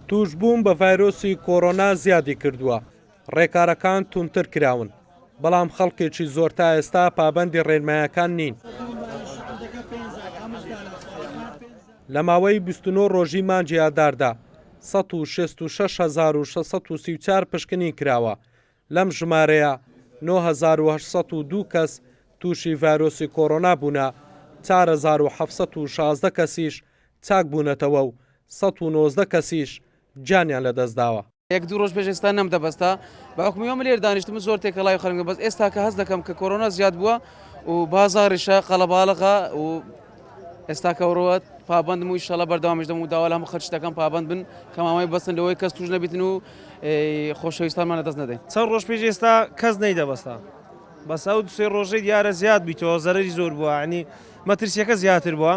توشبوون بە ڤایرۆسی کۆڕۆنا زیادی کردووە. ڕێکارەکان تونتر کراون. بەڵام خەڵکێکی زۆر تا ئێستا پابەندی ڕێنمایەکان نین. لە ماوەی 29 ڕۆژی مانجی ئاداردا 166634 پشکنین کراوە. لەم ژمارەیە 9802 کەس تووشی ڤایرۆسی کۆڕۆنا بوونە، 4716 کەسیش چاک بوونەتەوە و 119 کەسیش جانیان لەدەستداوە. یەک دوو ڕۆژ پێش ئێستا نەمدەبەستا باوکمیۆم لێر دانیشتم زۆر تێکەڵای خەڵک بەس ئێستا کە هەست دەکەم کە کۆڕۆنا زیاد بووە و بازاڕیشە قەڵەباڵغا و ئێستا کەڕوات پابندم و ئیشەڵە بەردەوامیش دەم و داوا هەموو خەرج شتەکەم پابند بن کە مامای بەستن لەوەی کەس توش نەبیتن و خۆشەویستانمان لەدەست نەدەین. چەند ڕۆژ پێش ئێستا کەس نەیدەبەستا بەسا و دوسێ ڕۆژەی دیارە زیاد بیتەوە زەرری زۆر بووە، عنی مەترسیەکە زیاتر بووە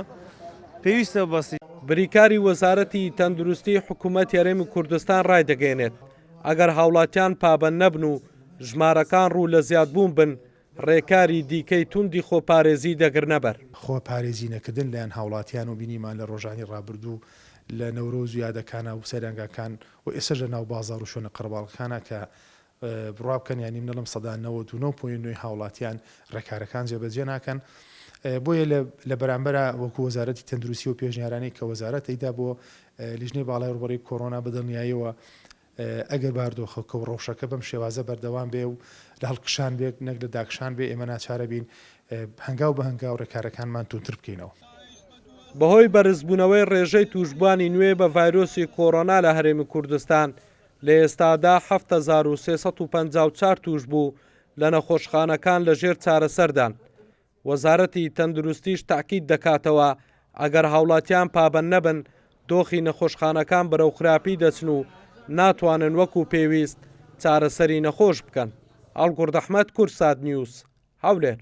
پێویستە بەستی. بریکاری وەزارەتی تەندروستی حکوومەت یاریمی کوردستان ڕای دەگەێنێت ئەگەر هاوڵاتیان پابند نەبن و ژمارەکان ڕوو لە زیادبوون بن ڕێکاری دیکەی توندی خۆپارێزی دەگرنە بەر. خۆپارێزی نەکردن لایەن هاوڵاتیان و بینیمان لە ڕۆژانی ڕابردوو لە نەورۆز و یادەکانە و سەرنگەکان و ئێستا لە ناو بازاڕ و شوێنە قەرەباڵغەکانە کە بڕابکەن یانی منەڵم سەدا 99.9 هاوڵاتیان ڕێکارەکان جێبەجێ ناکەن. بۆیە لە بەرامبەرە وەکو وەزارەتی تەندروستی و پێشنیارانی کە وەزارەت ئەیدا بۆ لیژنەی باڵای ڕوبەڕی کۆڕۆنا بەدڵنیاییەوە ئەگەر باردۆخەکە و ڕەوشەکە بەم شێوازە بەردەوام بێ و لە هەڵکشان بێت نەک لە داکشان بێ ئێمە ناچارە بین هەنگاو بە هەنگاو ڕێکارەکانمان تونتر بکەینەوە. بەهۆی بەرزبوونەوەی ڕێژەی توشبوانی نوێ بە ڤایرۆسی کۆڕۆنا لە هەرێمی کوردستان لە ئێستادا 7354 توش بوو لە نەخۆشخانەکان لەژێر چارەسەردان. وەزارەتی تەندروستیش تاکید دەکاتەوە ئەگەر هاوڵاتیان پابند نەبن دۆخی نەخۆشخانەکان بەرەو خراپی دەچن و ناتوانن وەکو پێویست چارەسەری نەخۆش بکەن. ئەڵگوڕد ئەحمەد، کورسات نیوز، هەولێر.